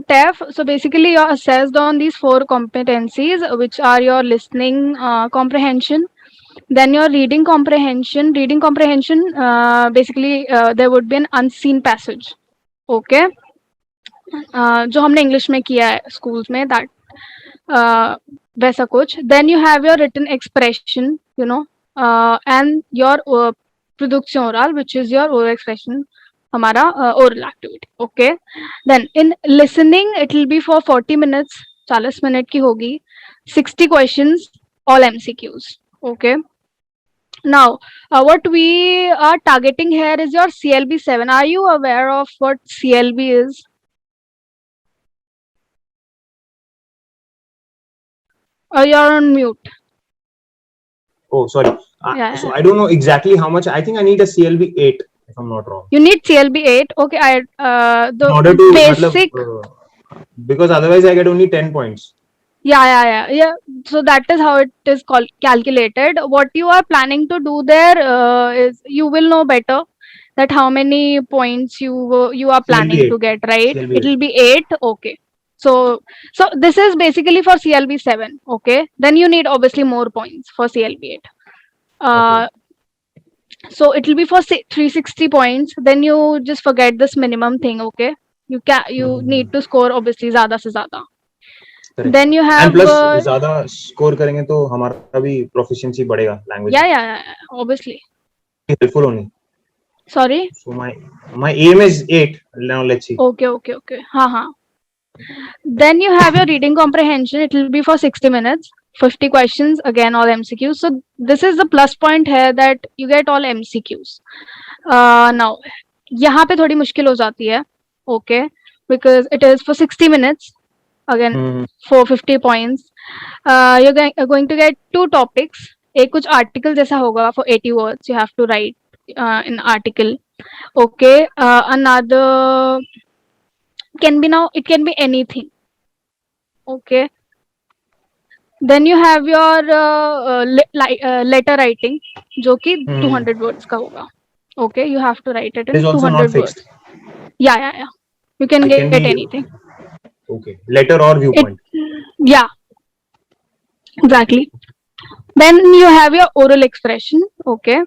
TEF, so basically you're assessed on these 4 competencies, which are your listening comprehension, then your reading comprehension. Reading comprehension, basically there would be an unseen passage. Okay, जो हमने English में किया है schools में, that वैसा कुछ. Then you have your written expression, you know, and your production oral, which is your oral expression, हमारा oral activity. Okay, then in listening it will be for 40 minutes, 40 minute की होगी. 60 questions, all MCQs. Okay, now what we are targeting here is your CLB 7. Are you aware of what CLB is? You're on mute. Oh, sorry. Yeah, So I don't know exactly how much. I think I need a CLB 8 if I'm not wrong. you need CLB 8. Okay, the In order to basic. Because otherwise I get only 10 points. Yeah. So that is how it is called, calculated. What you are planning to do there is you will know better that how many points you are planning CLB 8. to get, right? CLB 8. It will be 8. Okay. So this is basically for CLB 7. Okay. Then you need obviously more points for CLB 8. Okay. So it will be for 360 points. Then you just forget this minimum thing. Okay. You need to score obviously ज़्यादा से ज़्यादा. Correct. Then you have and plus ज़्यादा score करेंगे तो हमारा भी proficiency बढ़ेगा language. Yeah, obviously. Helpful only. Sorry. So my aim is 8. Now let's see. Okay. हाँ. Then you have your reading comprehension. It will be for 60 minutes, 50 questions, again all MCQs. So this is the plus point here, that you get all MCQs. Now यहाँ पे थोड़ी मुश्किल हो जाती है. Okay, because it is for 60 minutes, again for 50 points. You're going to get 2 topics. एक कुछ article जैसा होगा for 80 words. You have to write an article. Okay, another can be, now it can be anything. Okay, then you have your letter writing, जो कि 200 words का होगा. Okay, you have to write it in 200 words. Yeah. You can get anything. Okay, letter or viewpoint. Yeah, exactly. Then you have your oral expression. Okay,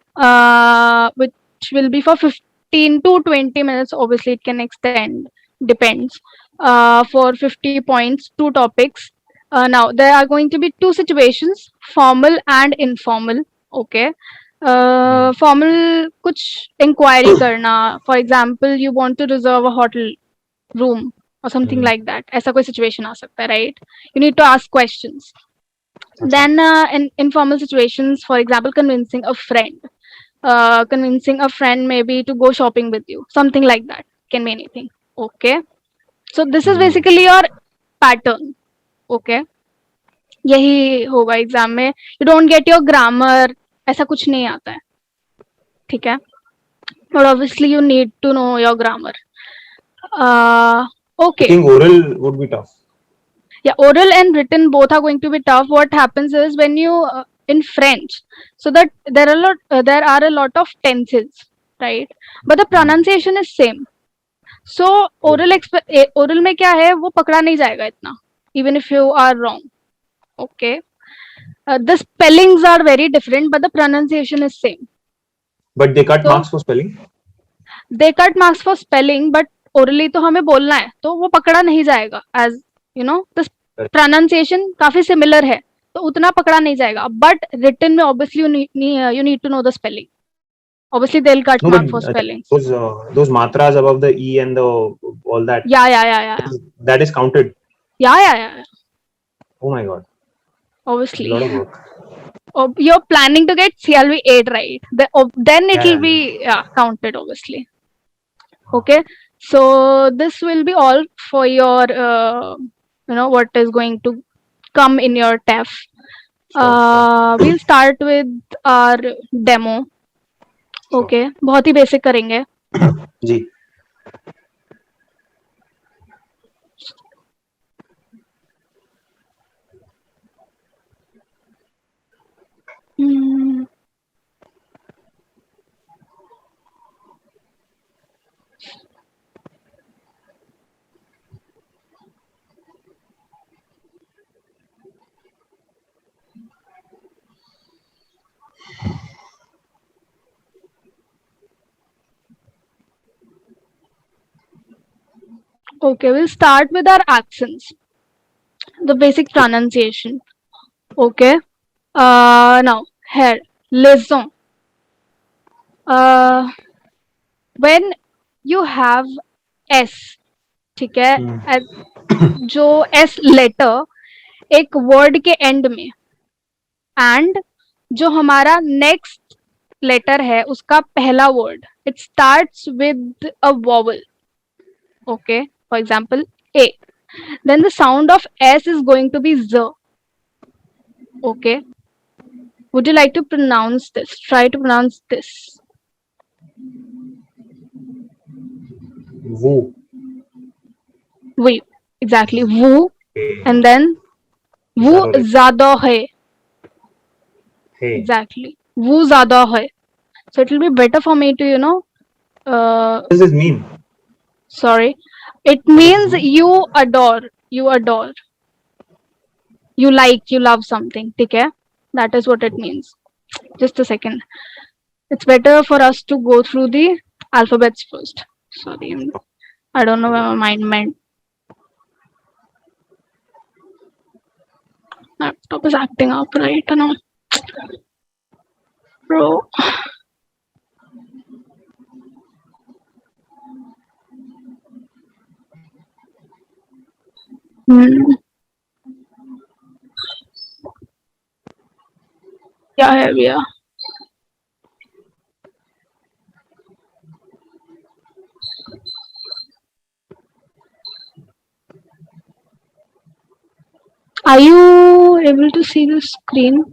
which will be for 15 to 20 minutes. Obviously it can extend, depends. For 50 points, 2 topics. Now there are going to be 2 situations, formal and informal. Okay, formal कुछ inquiry करना, for example you want to reserve a hotel room or something like that. ऐसा कोई situation आ सकता है, right? You need to ask questions. Then in informal situations, for example, convincing a friend maybe to go shopping with you, something like that, can be anything. Okay, so this is basically your pattern. Okay, यही होगा exam में. You don't get your grammar, ऐसा कुछ नहीं आता है, ठीक है? But obviously you need to know your grammar. Okay. I think oral would be tough. Yeah, oral and written both are going to be tough. What happens is when you in French, so that there are a lot of tenses, right? But the pronunciation is same. So oral में क्या है, वो पकड़ा नहीं जाएगा इतना, even if you are wrong. Okay, the spellings are very different, but the pronunciation is same. But they cut marks for spelling. They cut marks for spelling, but orally तो हमें बोलना है, तो वो पकड़ा नहीं जाएगा. As you know, the pronunciation काफी similar है, तो उतना पकड़ा नहीं जाएगा. But written में obviously you need to know the spelling. Obviously they'll cut mark for spelling. Those matras above the e and the all that. Yeah. That is counted. Yeah. Oh my god. Obviously. A lot of work. You're planning to get CLB 8, right? Then it will be counted, obviously. Okay, so this will be all for your what is going to come in your TEF. We'll start with our demo. Okay, बहुत ही basic करेंगे. जी. Okay, we'll start with our accents, the basic pronunciation. Okay. Now here, listen. Uh, when you have S, ठीक है, जो S letter एक word के and में, and जो हमारा नेक्स्ट लेटर है उसका पहला word, it starts with a vowel. Okay, for example A, then the sound of S is going to be Z. Okay, would you like to pronounce this? Try to pronounce this. Woo. Woo, exactly, woo. Hey. And then वो Zarur. ज्यादा है. Hey. Exactly, वो ज्यादा है. So it will be better for me to What does this mean? sorry, it means you adore, you adore, you like, you love something. ठीक है, that is what it means. Just a second, it's better for us to go through the alphabets first. Sorry, I don't know where my mind went. Laptop is acting up right now, bro. क्या है भैया? Are you able to see the screen?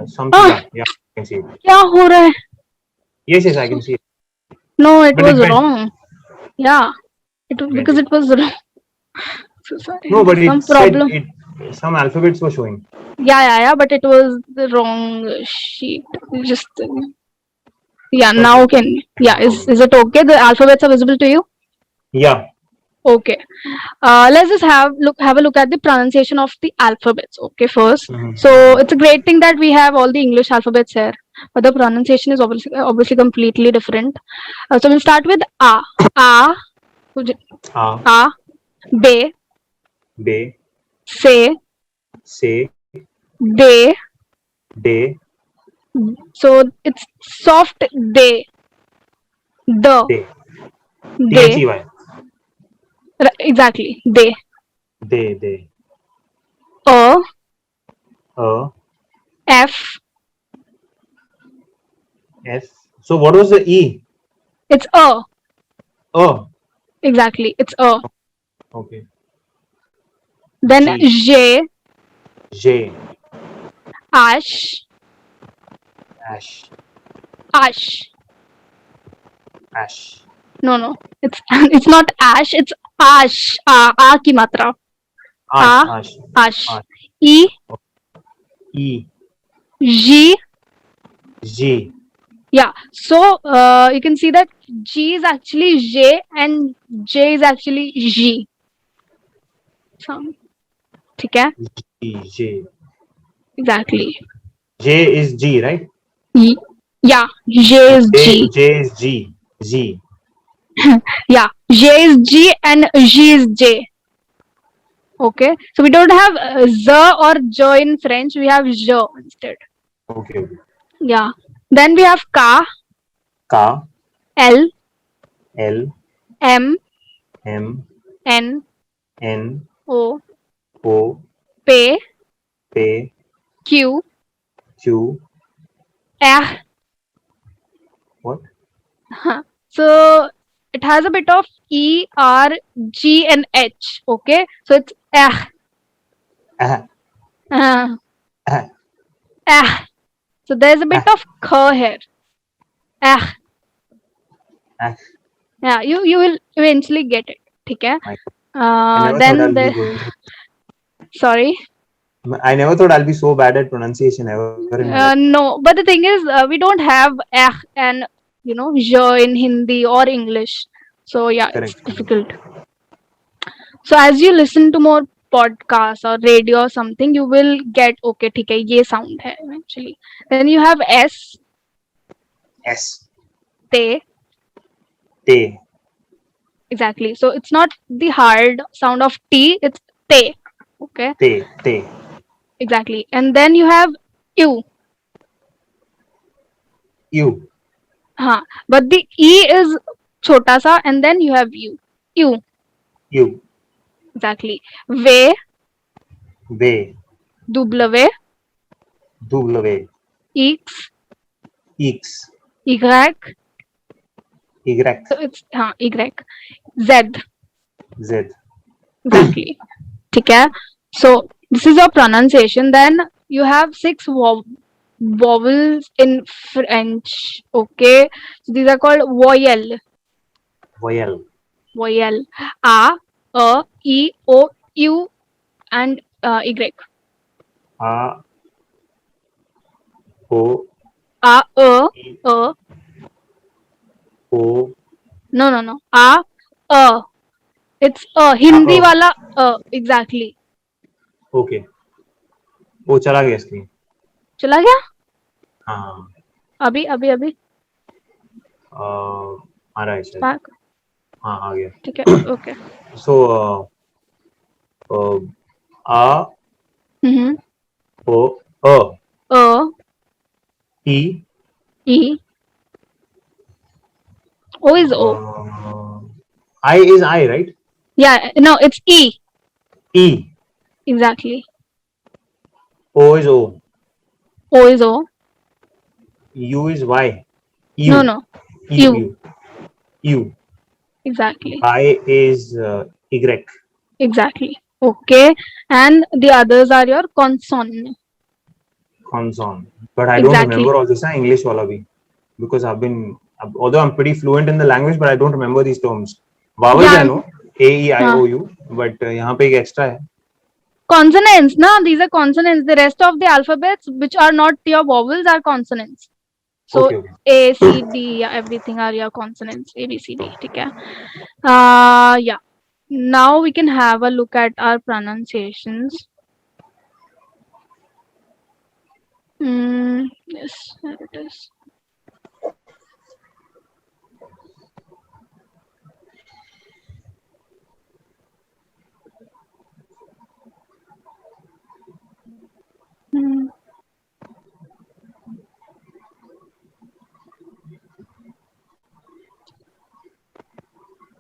Something. Yeah, I can see it. क्या हो रहा है? Yes, I can see it. No, it But was it went. wrong. Yeah, because it was wrong. So sorry. No, but Some it said problem. some alphabets were showing. Yeah, but it was the wrong sheet. Just yeah. Okay. Now is it okay? The alphabets are visible to you? Yeah. Okay. Let's just have a look at the pronunciation of the alphabets. Okay, first. So it's a great thing that we have all the English alphabets here, but the pronunciation is obviously completely different. So we'll start with A. A. A. B. Be. Say. Say. Day. Day. So it's soft day. The. Day. Day. T-H-E-Y. Exactly. Day. Day. A. F. F. So what was the E? It's A. A. Exactly. It's A. Okay. Then G. J. Ash. Ash. Ash. Ash. No. It's not ash. It's ash. A की मात्रा. Ash. E. E. G. Yeah. So you can see that G is actually J and J is actually G. ठीक है? J. Exactly. J is G, right? Yeah. J is G. J is G. G. Yeah. J is G and G is J. Okay. So we don't have Z or J in French. We have J instead. Okay. Yeah. Then we have Ka. L. M. N. O. P. Q. R. What? So it has a bit of E, R, G, and H. Okay. So it's So there's a bit of K here. Yeah, you will eventually get it. ठीक है? Then sorry. I never thought I'll be so bad at pronunciation ever. No, but the thing is, we don't have and j in Hindi or English. So yeah, Correct. It's difficult. So as you listen to more podcasts or radio or something, you will get okay, ठीक है, ये sound है eventually. Then you have S. S. Te. Exactly. So it's not the hard sound of T, it's te. Okay. Te. Exactly. And then you have U. You. Huh. But the E is chota sa, and then you have U. U. You. Exactly. Ve, Ve. W, W. X, X. Y. Y. So it's Y. Z. Z. Exactly. ठीक है. So this is your pronunciation. Then you have 6 vowels in French. Okay. So these are called voyelle. Voyelle. Voyelle. A, E, O, U, and Y. A. O. A, E. A. O. No. A. It's Hindi wala exactly. Okay. वो चला गया screen. चला गया? हाँ. अभी आ रहा है शायद. back. हाँ आ गया. ठीक है. Okay. So A. O. A, E. E. O is O. I is I, right? Yeah, no, it's E. E. Exactly. O is O. O is O. U is Y. U. No. U. U. Exactly. I is Y. Exactly. Okay. And the others are your consonant. Consonant. But I don't Exactly. remember all this English wala bhi. Because although I'm pretty fluent in the language, but I don't remember these terms. Vowels Yeah. I know. A, E, I, O, U. But यहाँ पे एक extra है. Consonants, no, these are consonants. The rest of the alphabets which are not your vowels are consonants. So Okay. A, C, D, yeah, everything are your consonants. A, B, C, D. Okay. Yeah. Now we can have a look at our pronunciations. Yes, there it is.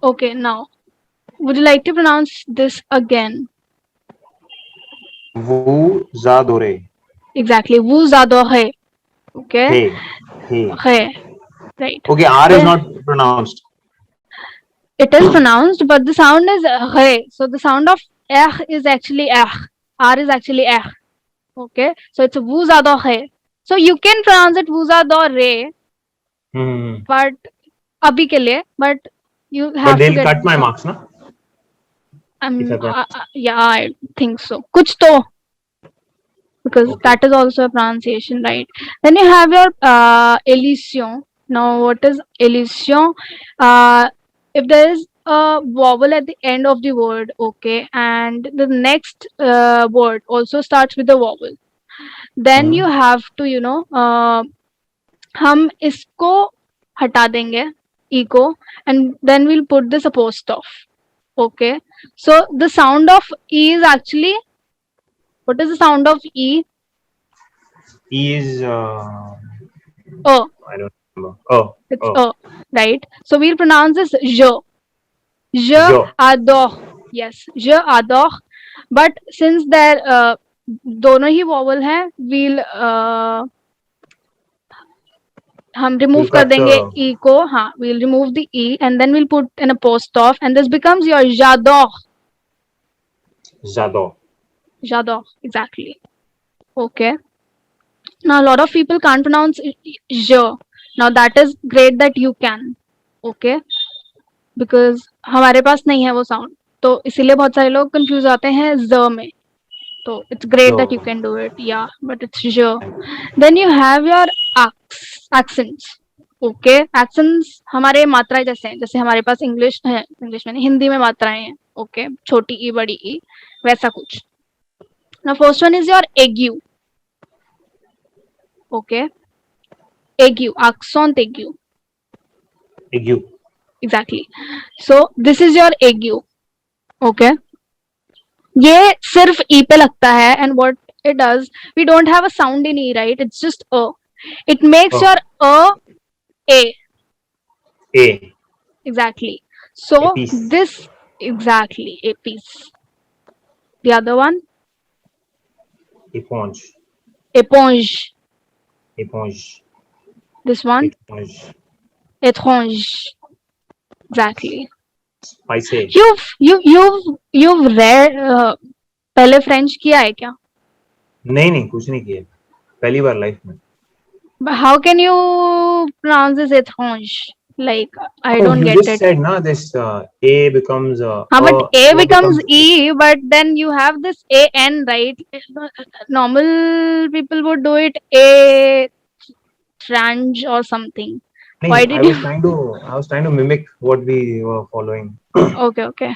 Okay, now would you like to pronounce this again? Vu, za, do, re. Exactly. Wu za do hai. Okay. Hey. Hai. Right. Okay, R is not pronounced. It is pronounced, but the sound is hai. So the sound of is actually R is actually Okay. So it's wu za do hai. So you can pronounce it wu za do re. But abhi ke liye, but you have But they'll to cut my marks, na? Yeah, I think so. Kuch to. Because Okay. that is also a pronunciation, right? Then you have your elision. Now, what is elision? If there is a vowel at the end of the word, okay, and the next word also starts with a vowel, then you have to, हम इसको हटा देंगे e को, and then we'll put this apostrophe. Okay, so the sound of e is actually, what is the sound of e? E is Oh, I don't remember. Oh. it's right? So we'll pronounce this je. Je Jo. adore. Yes, je adore. But since there दोनों ही vowel हैं, we'll हम remove We'll कर cut देंगे e को. हाँ, we'll remove the e and then we'll put an apostrophe and this becomes your j'adore. J'adore. J'adore, exactly. Okay. Now a lot of people can't pronounce je. Now that is great that you can. Okay. Because हमारे पास नहीं है वो sound. तो इसीलिए बहुत सारे लोग confuse आते हैं z में. So it's great that you can do it. Yeah, but it's je. Then you have your accents. Okay, accents हमारे मात्राएं जैसे हैं, जैसे हमारे पास इंग्लिश है, इंग्लिश में नहीं, हिंदी में मात्राएं हैं. Okay, छोटी ई बड़ी ई वैसा कुछ. Now first one is your ague. Okay, ague, accent ague. Ague. exactly. So this is your ague. Okay. ये सिर्फ ई पे लगता है and what it does, we don't have a sound in e, right? It's just a. It makes Oh, your a. A. Exactly. So A piece. this exactly a piece. The other one, Éponge. éponge. Éponge. This one, Éponge. étrange. Exactly. Spicy. You've read पहले French किया है क्या? नहीं कुछ नहीं किया, पहली बार life में. But how can you pronounce this étrange? Like I Oh, don't you get just it. said na this A becomes But A becomes becomes E, but then you have this AN, right? Normal people would do it A trange or something. नहीं, Why I did you? I was trying to mimic what we were following. Okay.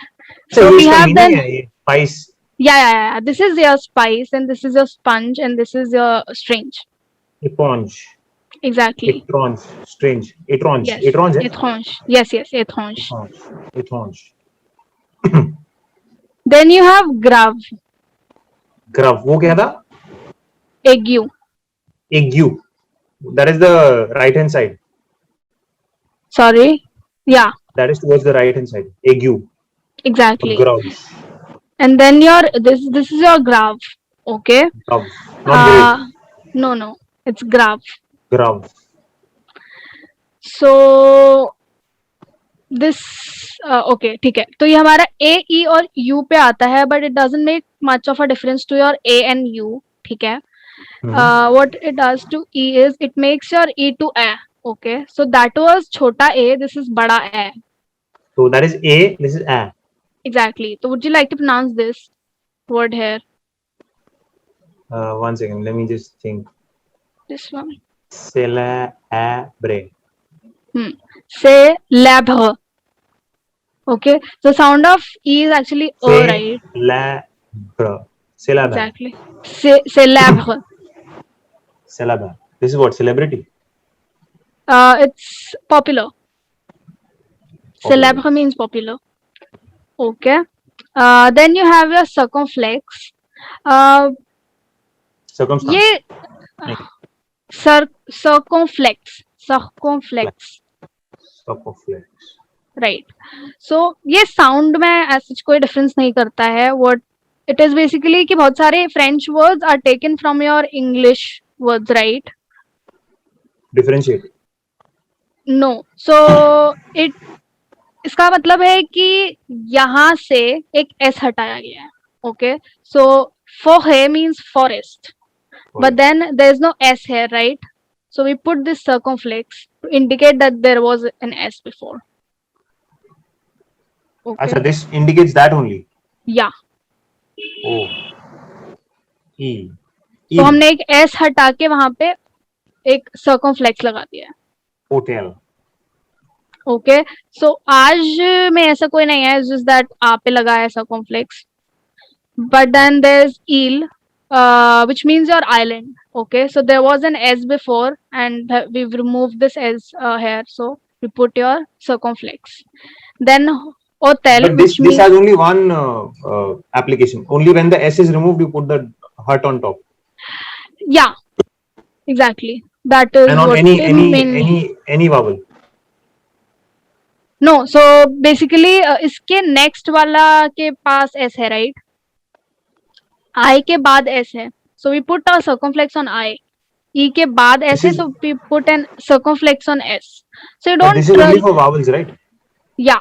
So So ये we इसका have meaning then, है ये spice. yeah. This is your spice, and this is your sponge, and this is your strange. Éponge. Exactly. Étrange. Strange. Étrange. Yes. Étrange है. Étrange. Yes, étrange. Étrange. Étrange. Then you have grave, Grave. वो क्या था? ague. Ague. That is the right hand side. Sorry. Yeah, That is towards the right hand side. Ague. exactly. Grave. And then this is your grave. Okay. Grave. Not grave. No. It's grave. Grave. So this okay, ठीक है. तो ये हमारा A, E और U पे आता है, but it doesn't make much of a difference to your A and U. ठीक है. What it does to E is it makes your E to A. Okay, so that was छोटा A. This is बड़ा A. So that is A. This is A. Exactly. So would you like to pronounce this word here? 1 second. Let me just think. This one. Célèbre. Célèbre. Okay, the sound of E is actually O, right? Célèbre. Célèbre. Exactly. Célèbre. Célèbre. This is what? Celebrity. It's popular. Célèbre means popular. Okay. Then you have your circumflex. Circumstance. ये circumflex. Circumflex. Right. So ये sound में as such कोई difference नहीं करता है. What it is basically कि बहुत सारे French words are taken from your English words, right? Differentiate. No. So इसका मतलब है कि यहाँ से एक S हटाया गया है. Okay. So forêt means forest. But then there is no S here, right? So we put this circumflex to indicate that there was an S before. Okay. Achha, this indicates that only. Yeah. Oh. E. तो हमने एक S हटा के वहां पे एक circumflex लगा दिया है. Hotel. Okay. So आज में ऐसा कोई नहीं है. It's just that आ पे लगा है circumflex. But then there's eel, which means your island. Okay. So there was an S before, and we've removed this S here. So we put your circumflex. Then hotel, But this has only one application. Only when the S is removed, you put the hut on top. Yeah, exactly. That is and on what any vowel. No, so basically इसके next वाला के पास S है, right? I के बाद S है. So we put a circumflex on I. E के बाद S है, so we put an circumflex on S. So you don't. But this is only for vowels, right? Yeah.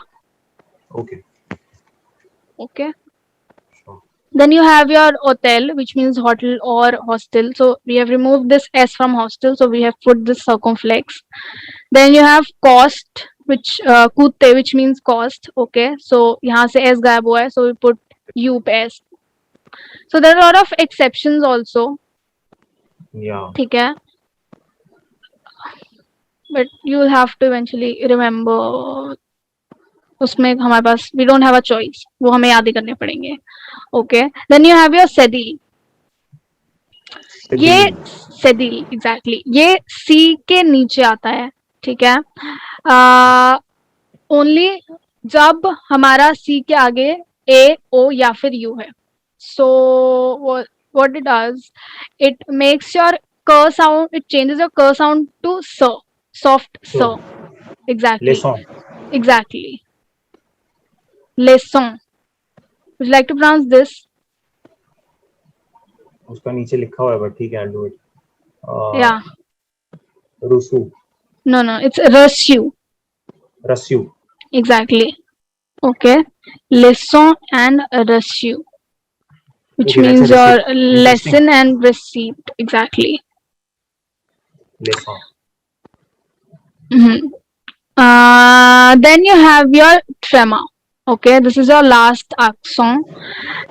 Okay. Okay. Sure. Then you have your hotel, which means hotel or hostel. So we have removed this S from hostel, so we have put this circumflex. Then you have cost, which kute, which means cost. Okay, so यहाँ से S गायब हुआ है, so we put U पे S. So there are a lot of exceptions also. Yeah. ठीक है. But you'll have to eventually remember. उसमें हमारे पास we don't have a choice. वो हमें याद ही करने पड़ेंगे. Okay. Then you have your sedil. ये sedil exactly. ये C के नीचे आता है. ठीक है. only जब हमारा C के आगे A, O या फिर U है. So what it does, it makes your k sound, it changes your k sound to s, soft s. So, Exactly. leçon. Exactly. Leçon. Would you like to pronounce this? उसका नीचे लिखा हुआ है but ठीक है, I'll do it. Yeah. Rusu. No, it's reçu. Rasu. Exactly. Okay. Leçon and reçu, which Okay, that's means a your receipt. Interesting. lesson and receipt. Exactly. Leçon. Mhm. Then you have your trema. Okay, this is your last accent.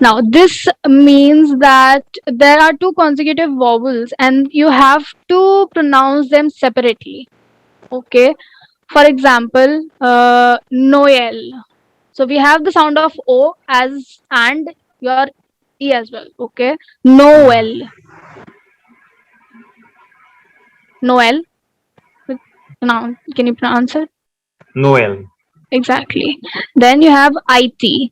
Now, this means that there are two consecutive vowels and you have to pronounce them separately. Okay, for example, Noel. So we have the sound of O as and your E as well. Okay, Noel. Noel. Now, can you pronounce it? Noel. Exactly. Then you have IT.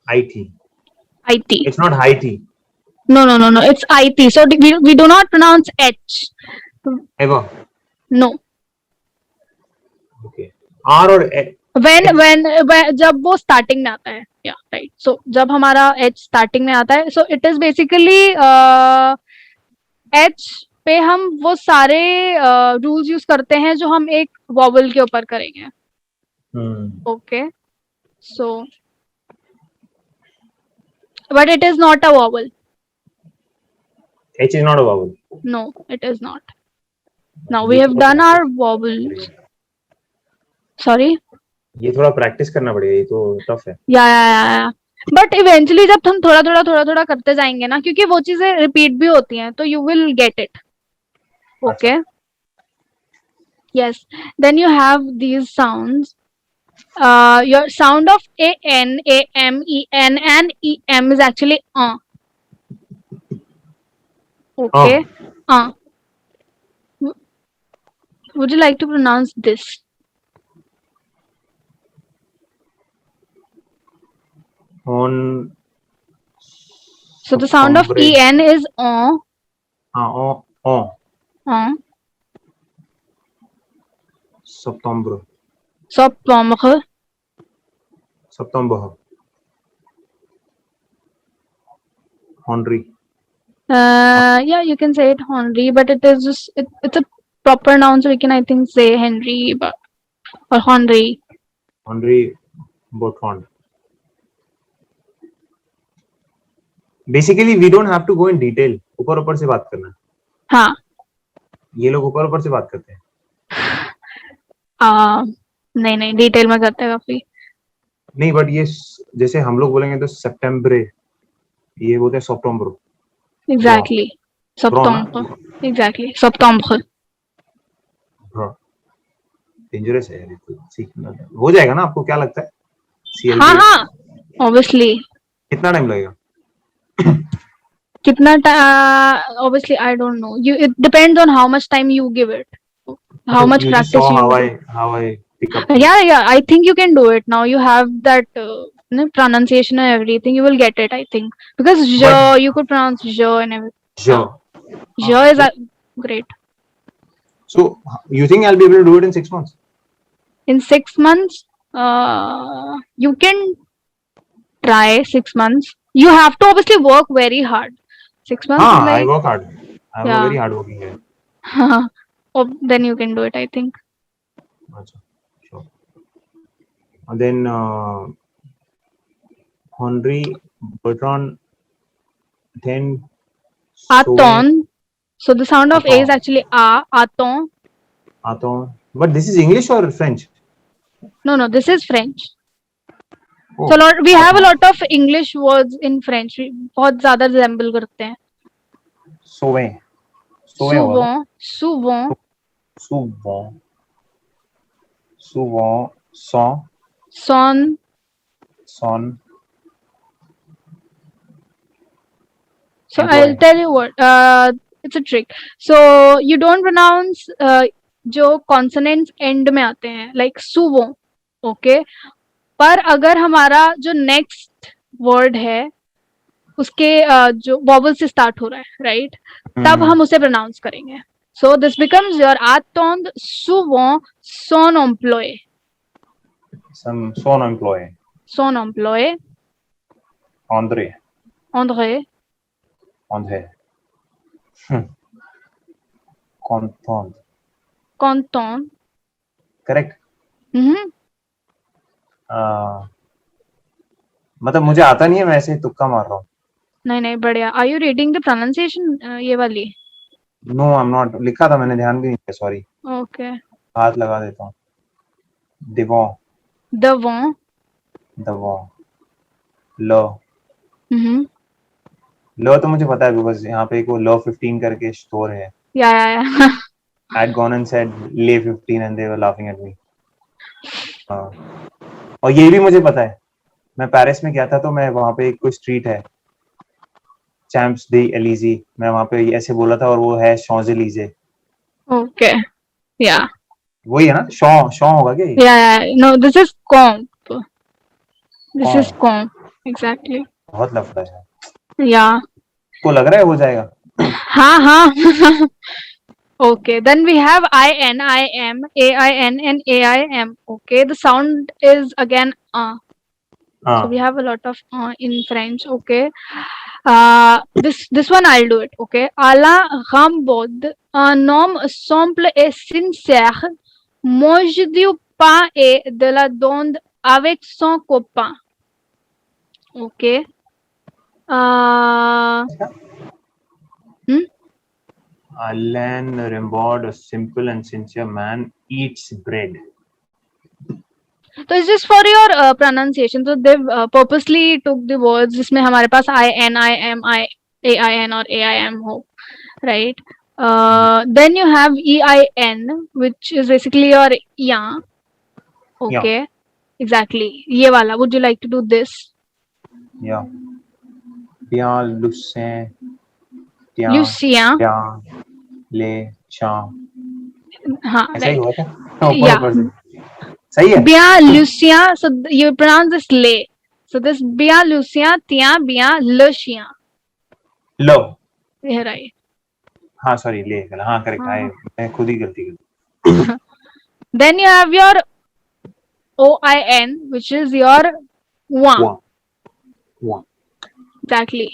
IT. IT. It's not high tea. No. It's IT. So we do not pronounce H. Ever. No. Okay. R or H. When जब वो starting में आता है. Yeah, right. So जब हमारा H starting में आता है, so it is basically H पे हम वो सारे rules use करते हैं जो हम एक vowel के ऊपर करेंगे. Okay. So, but it is not a vowel. H is not a vowel. No, it is not. Now we have done our vowels. Sorry. ये थोड़ा प्रैक्टिस करना पड़ेगा, ये तो टफ है. या बट इवेंचुअली जब हम थोड़ा करते जाएंगे ना, क्योंकि वो चीजें रिपीट भी होती हैं, तो you will get it. Okay. Yes. Then you have these sounds. Your sound of AN, AM, EN and EM is actually okay. Would you like to pronounce this? On. So the sound of EN is on. September. September. September. Henry. Yeah, you can say it Henry, but it is just it's a proper noun, so you can I think say Henry, but or Henry. Henry Bertrand. Basically, we don't have to go in detail. ऊपर से बात करना. हाँ. ये लोग ऊपर से बात करते हैं. नहीं डिटेल में करते हैं काफी. नहीं, बट ये जैसे हम लोग बोलेंगे तो सितंबर, ये बोलते हैं सितंबर. Exactly. September. Exactly. September. Dangerous है यार, तो सीखना हो जाएगा ना. आपको क्या लगता है? हाँ, obviously. कितना टाइम लगेगा? कितना obviously I don't know. It depends on how much time you give it. How much practice you do. How I pick up. Yeah. I think you can do it now. You have that pronunciation and everything. You will get it, I think, because you could pronounce "je" and everything. Je is great. So you think I'll be able to do it in 6 months? In 6 months, you can try 6 months. You have to obviously work very hard. 6 months. I work hard. I'm a very hardworking guy. Then you can do it, I think. Sure. And then Henry Bertrand. Then Aton. So the sound of A is actually Aton. Aton. But this is English or French? No, this is French. Oh, so we have a lot of English words in French. बहुत ज़्यादा resemble करते हैं. Souvent. Son. So I'll tell you what. It's a trick. So you don't pronounce जो consonants and में आते हैं, like सुवो, okay, पर अगर हमारा जो नेक्स्ट वर्ड है उसके जो वॉवल से स्टार्ट हो रहा है, राइट, तब हम उसे प्रोनाउंस करेंगे. So this becomes your attendent souvent son employé. Son employé. Son employé. André. André. André. Content. Content. Correct. Mm-hmm. मतलब मुझे आता नहीं है, मैं ऐसे ही तुक्का मार रहा हूँ. नहीं नहीं, बढ़िया. Are you reading the pronunciation ये वाली? No I am not. लिखा था मैंने, ध्यान भी नहीं दिया, सॉरी. ओके. हाथ लगा देता हूँ. devant. Devant. devant. लो. Mm-hmm. लो तो मुझे पता है बिकॉज यहाँ पे एक वो लो 15 करके स्टोर है. Yeah. I had gone and said ले 15 and they were laughing at me. और ये भी मुझे पता है, मैं पेरिस में गया था तो मैं वहाँ पे एक कोई स्ट्रीट है चैम्प्स डी एलिजी, मैं वहाँ पे ऐसे बोला था और वो है शॉन्ज़-एलिज़े. ओके. या. वही है ना? शॉ होगा क्या ये? Yeah. No, this is comp. This com. Is comp. Exactly. बहुत लफड़ा है. या. को लग रहा है हो जाएगा. हाँ. Okay, then we have IN, IM, AIN, and AIM. Okay, the sound is again so we have a lot of in French. Okay, this one I'll do it. Okay, Alain Rambaud, un homme simple et sincère, mange du pain et de la dinde avec son copain. Okay. Alain Rambaud, a simple and sincere man, eats bread. तो it's just for your pronunciation. तो they purposely took the words जिसमें हमारे पास IN, IM, AIN और AIM हो, right. Then you have EIN which is basically your yeah. Okay, exactly ये वाला. Would you like to do this? Yeah. bien lucien. Lucien. ले चा. हाँ, ऐसा ही राइट. हुआ था. या. सही है. Bien Lucien, so you pronounce this le. So this bien Lucien, tien bien le chien. लो. ये राइट. हाँ सॉरी, ले गला. हाँ करेक्ट. मैं खुद ही गलती कर. Then you have your OIN, which is your wa. Exactly.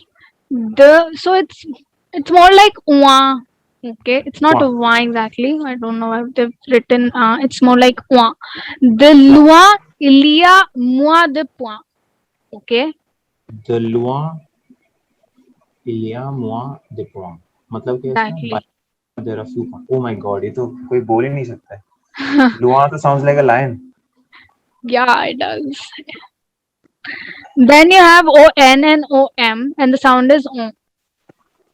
So it's more like wa. Okay, it's not Wa. wa exactly. I don't know why they've written. It's more like wa. De loin il y a moins de points. Okay. De loin il y a moins de points. मतलब क्या है? Exactly. There are few points. Oh my god, ये तो कोई बोल ही नहीं सकता है. Loin तो sounds like a lion. Yeah, it does. Then you have ON and OM, and the sound is on.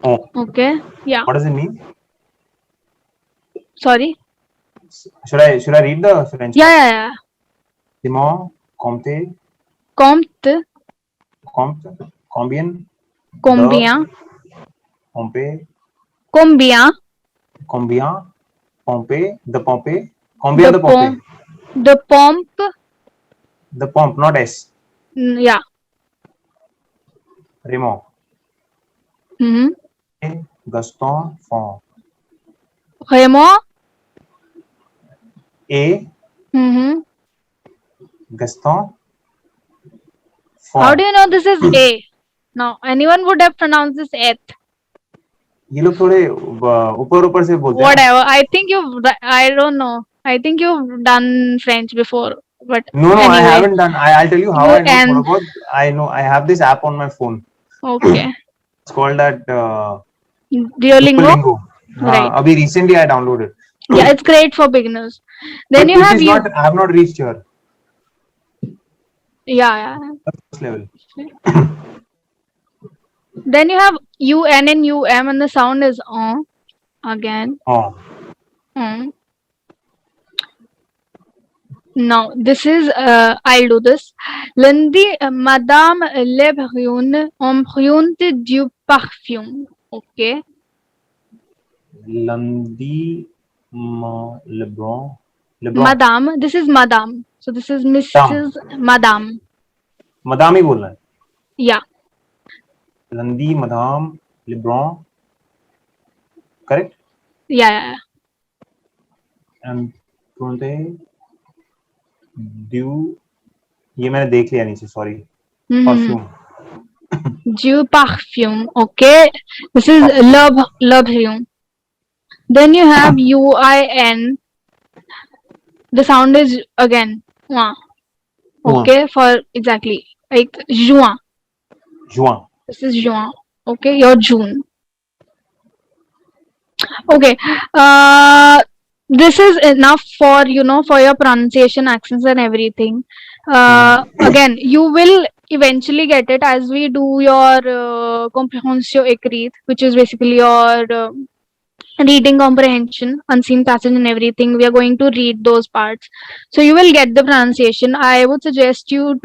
Oh. Okay. Yeah. What does it mean? Sorry. Should I read the French? Yeah. Simon, Comte. Comte. Combien. Combien. Pompe. Combien. Combien. Pompe. The pompe. Combien the pompe. The pompe. The pomp, not S. Yeah. Raymond. Gaston Font. Raymond. A. Gaston Font. How do you know this is A? No, anyone would have pronounced this et. ये लोग थोड़े ऊपर से बोलते हैं. Whatever. I don't know. I think you've done French before, but no, anyway. I haven't done. I'll tell you how I know. And I know. I have this app on my phone. okay. It's called that Duolingo. Right. Abhi recently I downloaded. Yeah, it's great for beginners. Then but you have I have not reached here. Yeah. First level. Then you have UN and UM, and the sound is on again. Now this is I'll do this. Lundi, Madame Le Brune emprunte du parfum. Okay. Lundi, LeBron. LeBron. Madame. This is Madame. So this is Mrs. Madame. Madame ही बोलना है. Yeah. लंदी, madame, LeBron. Correct? Yeah. And Conte. Dew. ये मैंने देख लिया नीचे, sorry. Mm-hmm. Perfume. Dew parfum. Okay. This is Le Parfum. Then you have UIN. The sound is again. Wah. Okay. For exactly like Juin. Juin. This is Juin. Okay. Your June. Okay. This is enough for for your pronunciation, accents, and everything. Again, you will eventually get it as we do your comprehension écrite, which is basically your reading comprehension, unseen passage, and everything. We are going to read those parts, so you will get the pronunciation. I would suggest you